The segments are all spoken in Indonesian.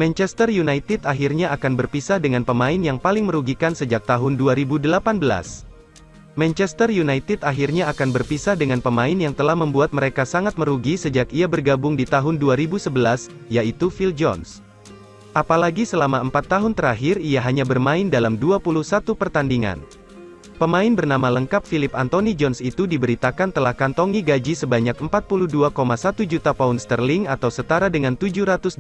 Manchester United akhirnya akan berpisah dengan pemain yang paling merugikan sejak tahun 2018. Manchester United akhirnya akan berpisah dengan pemain yang telah membuat mereka sangat merugi sejak ia bergabung di tahun 2011, yaitu Phil Jones. Apalagi selama 4 tahun terakhir ia hanya bermain dalam 21 pertandingan. Pemain bernama lengkap Philip Anthony Jones itu diberitakan telah kantongi gaji sebanyak 42,1 juta pound sterling atau setara dengan 788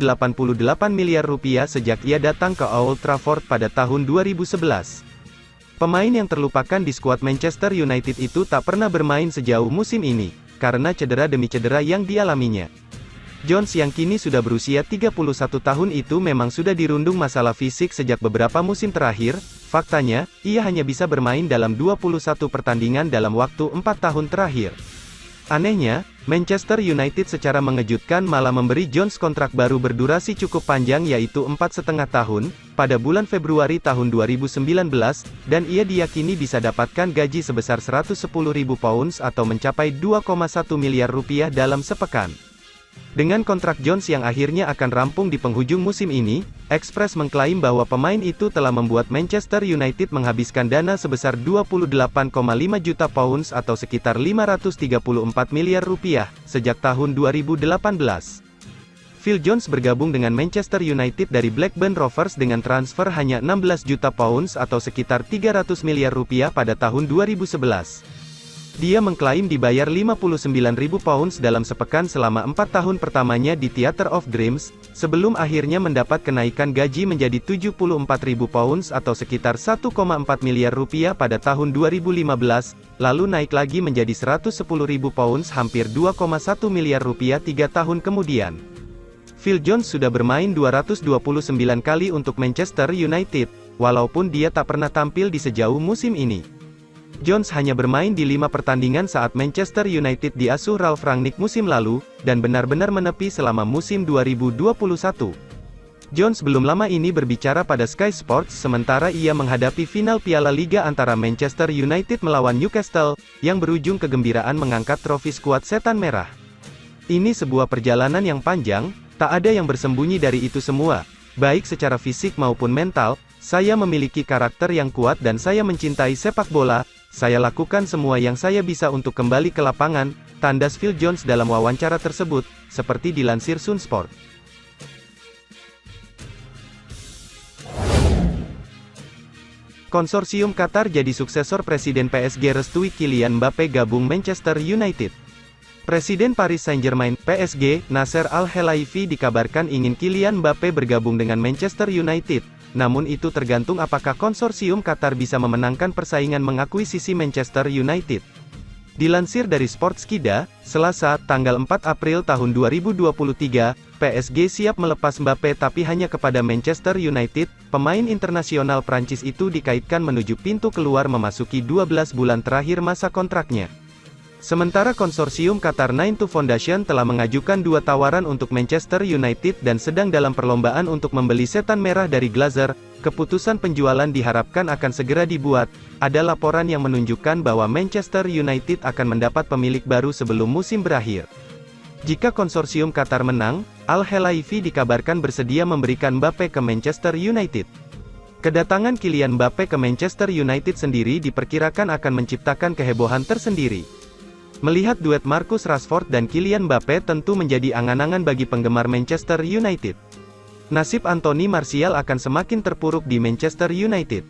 miliar rupiah sejak ia datang ke Old Trafford pada tahun 2011. Pemain yang terlupakan di skuad Manchester United itu tak pernah bermain sejauh musim ini, karena cedera demi cedera yang dialaminya. Jones yang kini sudah berusia 31 tahun itu memang sudah dirundung masalah fisik sejak beberapa musim terakhir. Faktanya, ia hanya bisa bermain dalam 21 pertandingan dalam waktu 4 tahun terakhir. Anehnya, Manchester United secara mengejutkan malah memberi Jones kontrak baru berdurasi cukup panjang yaitu 4,5 tahun, pada bulan Februari tahun 2019, dan ia diyakini bisa dapatkan gaji sebesar 110.000 pounds atau mencapai 2,1 miliar rupiah dalam sepekan. Dengan kontrak Jones yang akhirnya akan rampung di penghujung musim ini, Express mengklaim bahwa pemain itu telah membuat Manchester United menghabiskan dana sebesar 28,5 juta pounds atau sekitar 534 miliar rupiah, sejak tahun 2018. Phil Jones bergabung dengan Manchester United dari Blackburn Rovers dengan transfer hanya 16 juta pounds atau sekitar 300 miliar rupiah pada tahun 2011. Dia mengklaim dibayar 59.000 pounds dalam sepekan selama 4 tahun pertamanya di Theatre of Dreams, sebelum akhirnya mendapat kenaikan gaji menjadi 74.000 pounds atau sekitar 1,4 miliar rupiah pada tahun 2015, lalu naik lagi menjadi 110.000 pounds hampir 2,1 miliar rupiah 3 tahun kemudian. Phil Jones sudah bermain 229 kali untuk Manchester United, walaupun dia tak pernah tampil di sejauh musim ini. Jones hanya bermain di 5 pertandingan saat Manchester United diasuh Ralf Rangnick musim lalu, dan benar-benar menepi selama musim 2021. Jones belum lama ini berbicara pada Sky Sports sementara ia menghadapi final Piala Liga antara Manchester United melawan Newcastle, yang berujung kegembiraan mengangkat trofi skuad Setan Merah. Ini sebuah perjalanan yang panjang, tak ada yang bersembunyi dari itu semua. Baik secara fisik maupun mental, saya memiliki karakter yang kuat dan saya mencintai sepak bola. Saya lakukan semua yang saya bisa untuk kembali ke lapangan, tandas Phil Jones dalam wawancara tersebut, seperti dilansir Sun Sport. Konsorsium Qatar jadi suksesor Presiden PSG restui Kylian Mbappé gabung Manchester United. Presiden Paris Saint-Germain, PSG, Nasser Al-Khelaifi dikabarkan ingin Kylian Mbappé bergabung dengan Manchester United. Namun itu tergantung apakah konsorsium Qatar bisa memenangkan persaingan mengakuisisi Manchester United. Dilansir dari Sportskida, Selasa, tanggal 4 April tahun 2023, PSG siap melepas Mbappé tapi hanya kepada Manchester United. Pemain internasional Prancis itu dikaitkan menuju pintu keluar memasuki 12 bulan terakhir masa kontraknya. Sementara konsorsium Qatar 92 Foundation telah mengajukan 2 tawaran untuk Manchester United dan sedang dalam perlombaan untuk membeli Setan Merah dari Glazer. Keputusan penjualan diharapkan akan segera dibuat. Ada laporan yang menunjukkan bahwa Manchester United akan mendapat pemilik baru sebelum musim berakhir. Jika konsorsium Qatar menang, Al-Khelaifi dikabarkan bersedia memberikan Mbappé ke Manchester United. Kedatangan Kylian Mbappé ke Manchester United sendiri diperkirakan akan menciptakan kehebohan tersendiri. Melihat duet Marcus Rashford dan Kylian Mbappé tentu menjadi angan-angan bagi penggemar Manchester United. Nasib Anthony Martial akan semakin terpuruk di Manchester United.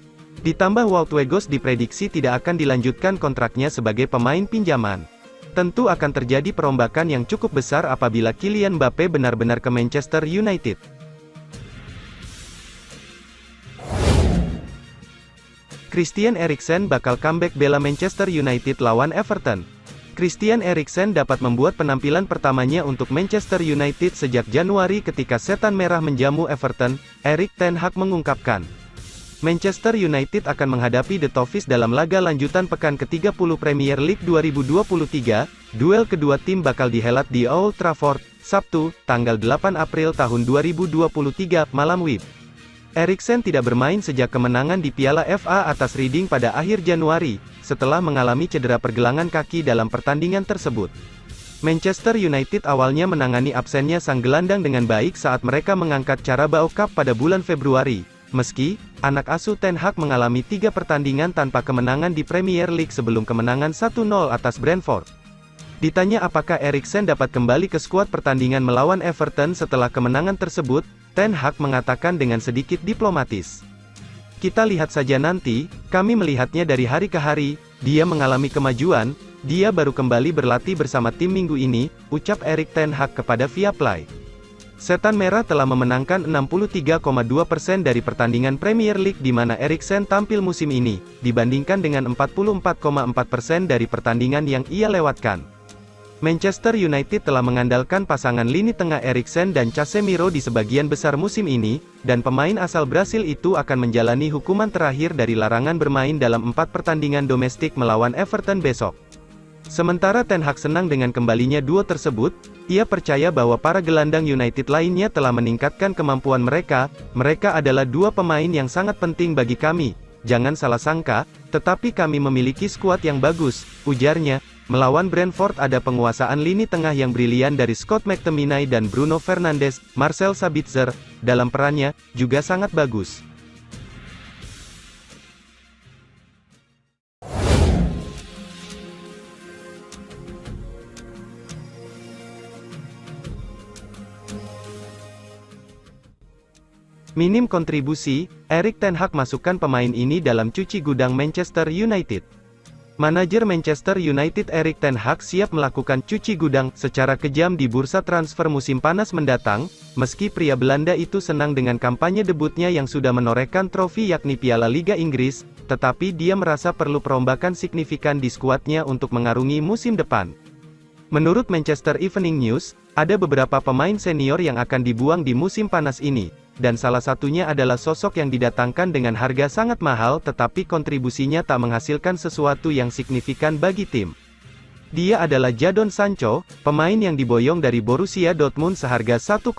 Ditambah Wout Weghorst diprediksi tidak akan dilanjutkan kontraknya sebagai pemain pinjaman. Tentu akan terjadi perombakan yang cukup besar apabila Kylian Mbappé benar-benar ke Manchester United. Christian Eriksen bakal comeback bela Manchester United lawan Everton. Christian Eriksen dapat membuat penampilan pertamanya untuk Manchester United sejak Januari ketika Setan Merah menjamu Everton, Erik ten Hag mengungkapkan. Manchester United akan menghadapi The Toffees dalam laga lanjutan pekan ke-30 Premier League 2023, duel kedua tim bakal dihelat di Old Trafford, Sabtu, tanggal 8 April tahun 2023, malam WIB. Eriksen tidak bermain sejak kemenangan di Piala FA atas Reading pada akhir Januari, setelah mengalami cedera pergelangan kaki dalam pertandingan tersebut. Manchester United awalnya menangani absennya sang gelandang dengan baik saat mereka mengangkat Carabao Cup pada bulan Februari. Meski, anak asuh Ten Hag mengalami 3 pertandingan tanpa kemenangan di Premier League sebelum kemenangan 1-0 atas Brentford. Ditanya apakah Eriksen dapat kembali ke skuad pertandingan melawan Everton setelah kemenangan tersebut, Ten Hag mengatakan dengan sedikit diplomatis. "Kita lihat saja nanti, kami melihatnya dari hari ke hari, dia mengalami kemajuan, dia baru kembali berlatih bersama tim minggu ini," ucap Erik ten Hag kepada Viaplay. Setan Merah telah memenangkan 63,2% dari pertandingan Premier League di mana Eriksen tampil musim ini, dibandingkan dengan 44,4% dari pertandingan yang ia lewatkan. Manchester United telah mengandalkan pasangan lini tengah Eriksen dan Casemiro di sebagian besar musim ini, dan pemain asal Brasil itu akan menjalani hukuman terakhir dari larangan bermain dalam 4 pertandingan domestik melawan Everton besok. Sementara Ten Hag senang dengan kembalinya duo tersebut, ia percaya bahwa para gelandang United lainnya telah meningkatkan kemampuan mereka adalah 2 pemain yang sangat penting bagi kami, jangan salah sangka, tetapi kami memiliki skuad yang bagus, ujarnya. Melawan Brentford ada penguasaan lini tengah yang brilian dari Scott McTominay dan Bruno Fernandes. Marcel Sabitzer, dalam perannya, juga sangat bagus. Minim kontribusi, Erik ten Hag masukkan pemain ini dalam cuci gudang Manchester United. Manajer Manchester United Erik ten Hag siap melakukan cuci gudang secara kejam di bursa transfer musim panas mendatang, meski pria Belanda itu senang dengan kampanye debutnya yang sudah menorehkan trofi yakni Piala Liga Inggris, tetapi dia merasa perlu perombakan signifikan di skuadnya untuk mengarungi musim depan. Menurut Manchester Evening News, ada beberapa pemain senior yang akan dibuang di musim panas ini, dan salah satunya adalah sosok yang didatangkan dengan harga sangat mahal tetapi kontribusinya tak menghasilkan sesuatu yang signifikan bagi tim. Dia adalah Jadon Sancho, pemain yang diboyong dari Borussia Dortmund seharga 1,3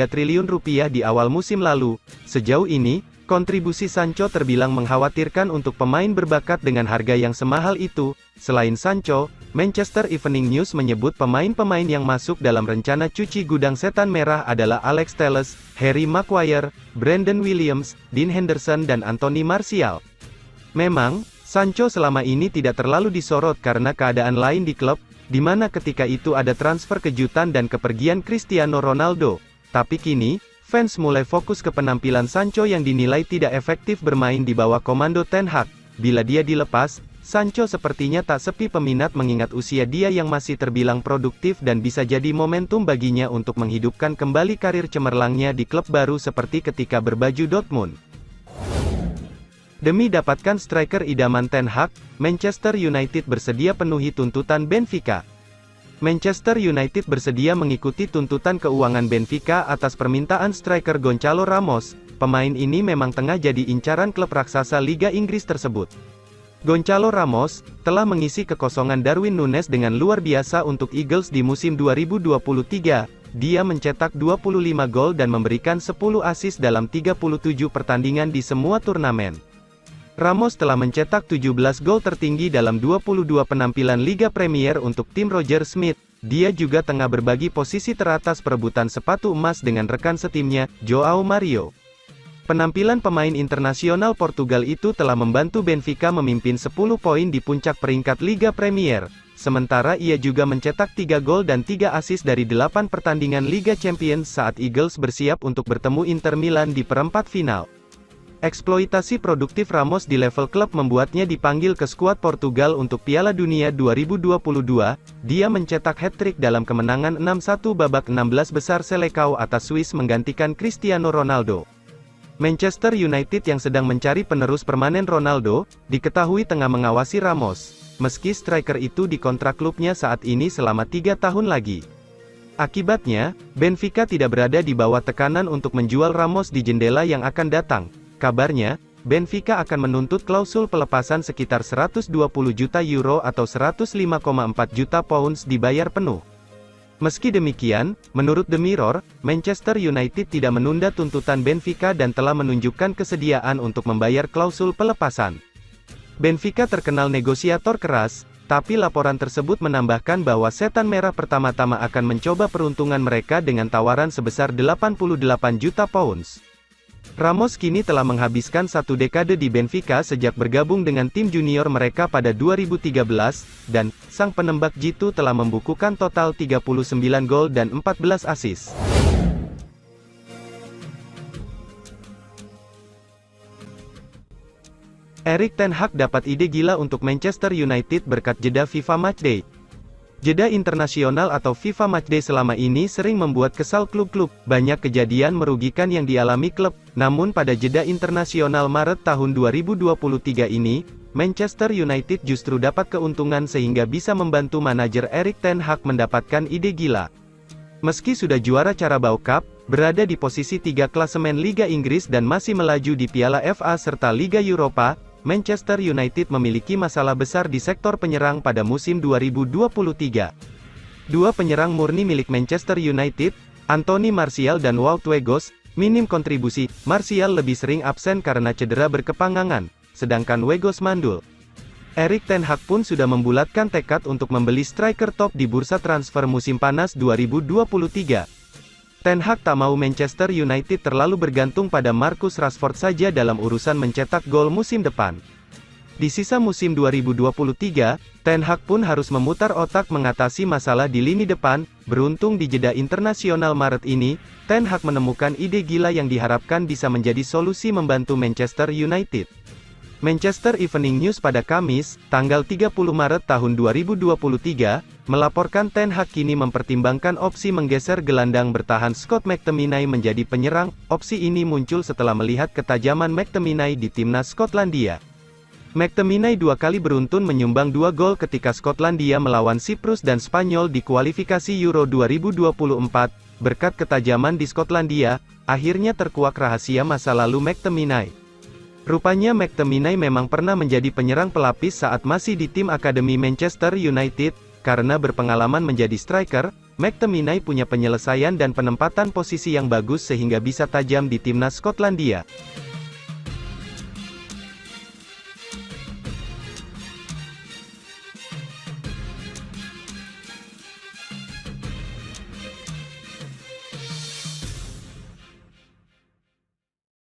triliun rupiah di awal musim lalu. Sejauh ini, kontribusi Sancho terbilang mengkhawatirkan untuk pemain berbakat dengan harga yang semahal itu. Selain Sancho, Manchester Evening News menyebut pemain-pemain yang masuk dalam rencana cuci gudang Setan Merah adalah Alex Telles, Harry Maguire, Brandon Williams, Dean Henderson dan Anthony Martial. Memang, Sancho selama ini tidak terlalu disorot karena keadaan lain di klub, di mana ketika itu ada transfer kejutan dan kepergian Cristiano Ronaldo. Tapi kini, fans mulai fokus ke penampilan Sancho yang dinilai tidak efektif bermain di bawah komando Ten Hag. Bila dia dilepas, Sancho sepertinya tak sepi peminat mengingat usia dia yang masih terbilang produktif dan bisa jadi momentum baginya untuk menghidupkan kembali karir cemerlangnya di klub baru seperti ketika berbaju Dortmund. Demi dapatkan striker idaman Ten Hag, Manchester United bersedia penuhi tuntutan Benfica. Manchester United bersedia mengikuti tuntutan keuangan Benfica atas permintaan striker Gonçalo Ramos. Pemain ini memang tengah jadi incaran klub raksasa Liga Inggris tersebut. Gonçalo Ramos telah mengisi kekosongan Darwin Núñez dengan luar biasa untuk Eagles di musim 2023. Dia mencetak 25 gol dan memberikan 10 assist dalam 37 pertandingan di semua turnamen. Ramos telah mencetak 17 gol tertinggi dalam 22 penampilan Liga Premier untuk tim Roger Smith. Dia juga tengah berbagi posisi teratas perebutan sepatu emas dengan rekan setimnya, João Mario. Penampilan pemain internasional Portugal itu telah membantu Benfica memimpin 10 poin di puncak peringkat Liga Premier. Sementara ia juga mencetak 3 gol dan 3 assist dari 8 pertandingan Liga Champions saat Eagles bersiap untuk bertemu Inter Milan di perempat final. Eksploitasi produktif Ramos di level klub membuatnya dipanggil ke skuad Portugal untuk Piala Dunia 2022. Dia mencetak hat-trick dalam kemenangan 6-1 babak 16 besar Seleção atas Swiss menggantikan Cristiano Ronaldo. Manchester United yang sedang mencari penerus permanen Ronaldo, diketahui tengah mengawasi Ramos. Meski striker itu dikontrak klubnya saat ini selama 3 tahun lagi. Akibatnya, Benfica tidak berada di bawah tekanan untuk menjual Ramos di jendela yang akan datang. Kabarnya, Benfica akan menuntut klausul pelepasan sekitar 120 juta euro atau 105,4 juta pounds dibayar penuh. Meski demikian, menurut The Mirror, Manchester United tidak menunda tuntutan Benfica dan telah menunjukkan kesediaan untuk membayar klausul pelepasan. Benfica terkenal negosiator keras, Tapi laporan tersebut menambahkan bahwa Setan Merah pertama-tama akan mencoba peruntungan mereka dengan tawaran sebesar 88 juta pounds. Ramos kini telah menghabiskan satu dekade di Benfica sejak bergabung dengan tim junior mereka pada 2013, dan sang penembak jitu telah membukukan total 39 gol dan 14 assist. Erik ten Hag dapat ide gila untuk Manchester United berkat jeda FIFA Matchday. Jeda internasional atau FIFA Matchday selama ini sering membuat kesal klub-klub. Banyak kejadian merugikan yang dialami klub. Namun pada jeda internasional Maret tahun 2023 ini, Manchester United justru dapat keuntungan sehingga bisa membantu manajer Erik ten Hag mendapatkan ide gila. Meski sudah juara Carabao Cup, berada di posisi 3 klasemen Liga Inggris dan masih melaju di Piala FA serta Liga Eropa, Manchester United memiliki masalah besar di sektor penyerang pada musim 2023. Dua penyerang murni milik Manchester United, Anthony Martial dan Wout Weghorst, minim kontribusi. Martial lebih sering absen karena cedera berkepanjangan, sedangkan Weghorst mandul. Erik ten Hag pun sudah membulatkan tekad untuk membeli striker top di bursa transfer musim panas 2023. Ten Hag tak mau Manchester United terlalu bergantung pada Marcus Rashford saja dalam urusan mencetak gol musim depan. Di sisa musim 2023, Ten Hag pun harus memutar otak mengatasi masalah di lini depan. Beruntung di jeda internasional Maret ini, Ten Hag menemukan ide gila yang diharapkan bisa menjadi solusi membantu Manchester United. Manchester Evening News pada Kamis, tanggal 30 Maret tahun 2023, melaporkan Ten Hag kini mempertimbangkan opsi menggeser gelandang bertahan Scott McTominay menjadi penyerang. Opsi ini muncul setelah melihat ketajaman McTominay di timnas Skotlandia. McTominay dua kali beruntun menyumbang 2 gol ketika Skotlandia melawan Siprus dan Spanyol di kualifikasi Euro 2024. Berkat ketajaman di Skotlandia, akhirnya terkuak rahasia masa lalu McTominay. Rupanya McTominay memang pernah menjadi penyerang pelapis saat masih di tim akademi Manchester United. Karena berpengalaman menjadi striker, McTominay punya penyelesaian dan penempatan posisi yang bagus sehingga bisa tajam di timnas Skotlandia.